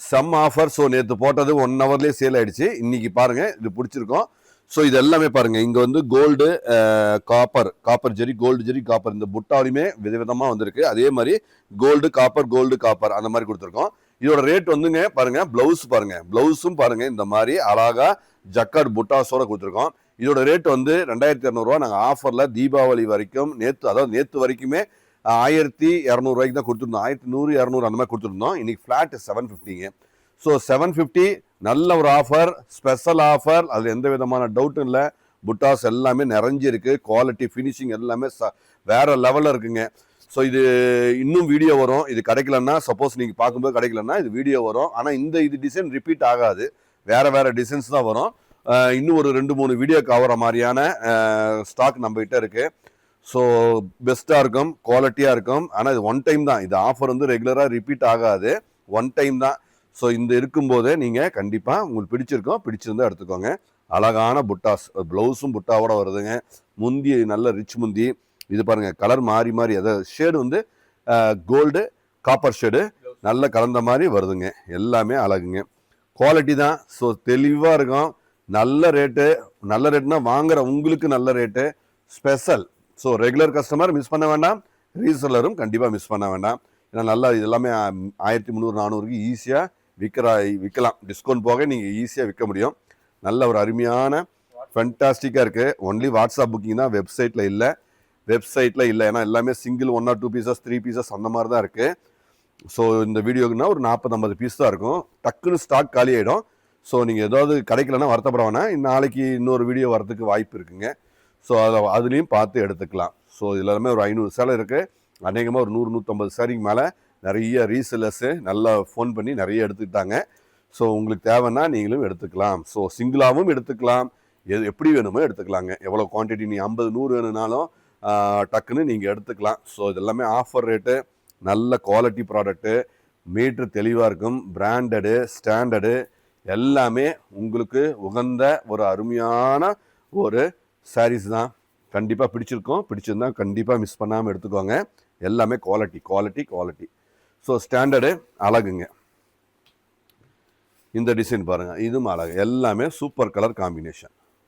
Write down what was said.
செம் offer. So நேற்று போட்டது 1 ஹவர்லேயே sale ஆயிடுச்சு. இன்னைக்கு பாருங்க இது பிடிச்சிருக்கோம். ஸோ இது எல்லாமே பாருங்க, இங்க வந்து கோல்டு, காப்பர் ஜெரி, கோல்டு ஜெரி, காப்பர், இந்த புட்டாலையுமே விதவிதமா வந்திருக்கு. அதே மாதிரி கோல்டு காப்பர் அந்த மாதிரி கொடுத்துருக்கோம். இதோட ரேட் வந்துங்க பாருங்க, பிளவுஸ் பாருங்க, பிளவுஸும் பாருங்க இந்த மாதிரி அழகா ஜக்கார்ட் புட்டாஸோட கொடுத்துருக்கோம். இதோட ரேட் வந்து 2200 நாங்கள் ஆஃபர்ல தீபாவளி வரைக்கும் நேற்று வரைக்குமே 1200 தான் கொடுத்துருந்தோம். 1100 200 அந்த மாதிரி கொடுத்துருந்தோம். இன்னைக்கு ஃபிளாட் 750ங்க. ஸோ 750 நல்ல ஒரு ஆஃபர், ஸ்பெஷல் ஆஃபர். அதில் எந்த விதமான டவுட்டும் இல்லை. புட்டாஸ் எல்லாமே நிறைஞ்சிருக்கு. குவாலிட்டி ஃபினிஷிங் எல்லாமே வேற லெவலில் இருக்குங்க. ஸோ இது இன்னும் வீடியோ வரும். இது கிடைக்கலன்னா, சப்போஸ் நீங்கள் பார்க்கும்போது கிடைக்கலன்னா இது வீடியோ வரும். ஆனால் இது டிசைன் ரிப்பீட் ஆகாது, வேற டிசைன்ஸ் தான் வரும். இன்னும் ஒரு 2-3 வீடியோக்கு ஆகிற மாதிரியான ஸ்டாக் நம்மகிட்ட இருக்கு. ஸோ பெஸ்ட்டாக இருக்கும், குவாலிட்டியாக இருக்கும். ஆனால் இது ஒன் டைம் தான். இது ஆஃபர் வந்து ரெகுலராக ரிப்பீட் ஆகாது, ஒன் டைம் தான். ஸோ இந்த இருக்கும்போதே நீங்கள் கண்டிப்பாக உங்களுக்கு பிடிச்சிருந்தா எடுத்துக்கோங்க. அழகான புட்டாஸ், ப்ளவுஸும் புட்டாவோட வருதுங்க. முந்தி நல்ல ரிச் முந்தி. இது பாருங்க, கலர் மாறி அதாவது ஷேடு வந்து கோல்டு காப்பர் ஷேடு நல்ல கலந்த மாதிரி வருதுங்க. எல்லாமே அழகுங்க, குவாலிட்டி தான். ஸோ தெளிவாக இருக்கும். நல்ல ரேட்டுனா வாங்குற உங்களுக்கு நல்ல rate, special. So regular customer miss பண்ண வேண்டாம், ரீசெல்லரும் கண்டிப்பாக மிஸ் பண்ண வேண்டாம். ஏன்னா நல்லா இது எல்லாமே 1300-400க்கு ஈஸியாக விற்கலாம். டிஸ்கவுண்ட் போக நீங்கள் ஈஸியாக விற்க முடியும். நல்ல ஒரு அருமையான ஃபென்டாஸ்டிக்காக இருக்குது. ஒன்லி வாட்ஸ்அப் புக்கிங் தான், வெப்சைட்டில் இல்லை. ஏன்னா எல்லாமே சிங்கிள் 1 or 2 பீசஸ் 3 பீசஸ் அந்த மாதிரி தான் இருக்குது. ஸோ இந்த வீடியோக்குன்னா ஒரு 40-50 பீஸ் தான் இருக்கும். டக்குன்னு ஸ்டாக் காலி ஆகிடும். ஸோ நீங்கள் ஏதாவது கிடைக்கலன்னா வருத்தப்பட வேணாம். நாளைக்கு இன்னொரு வீடியோ வரதுக்கு வாய்ப்பு இருக்குங்க. ஸோ அதுலேயும் பார்த்து எடுத்துக்கலாம். ஸோ இதில் எல்லாமே ஒரு 500 சேலை இருக்குது. அநேகமாக ஒரு 100-150 சேலைக்கு மேலே நிறைய ரீசெல்லர்ஸு நல்லா ஃபோன் பண்ணி நிறைய எடுத்துக்கிட்டாங்க. ஸோ உங்களுக்கு தேவைன்னா நீங்களும் எடுத்துக்கலாம். ஸோ சிங்கிளாகவும் எடுத்துக்கலாம், எப்படி வேணுமோ எடுத்துக்கலாங்க. எவ்வளோ குவான்டிட்டி, நீ 50-100 வேணும்னாலும் டக்குன்னு நீங்கள் எடுத்துக்கலாம். ஸோ இது எல்லாமே ஆஃபர் ரேட்டு, நல்ல குவாலிட்டி ப்ராடக்ட்டு, மீட்ரு தெளிவாக இருக்கும், பிராண்டடு, ஸ்டாண்டர்டு எல்லாமே உங்களுக்கு உகந்த ஒரு அருமையான ஒரு சாரீஸ் தான். கண்டிப்பாக பிடிச்சிருந்தா கண்டிப்பாக மிஸ் பண்ணாமல் எடுத்துக்கோங்க. எல்லாமே குவாலிட்டி. ஸோ ஸ்டாண்டர்டு அழகுங்க. இந்த டிசைன் பாருங்கள், இதுவும் அழகு. எல்லாமே சூப்பர் கலர் காம்பினேஷன்.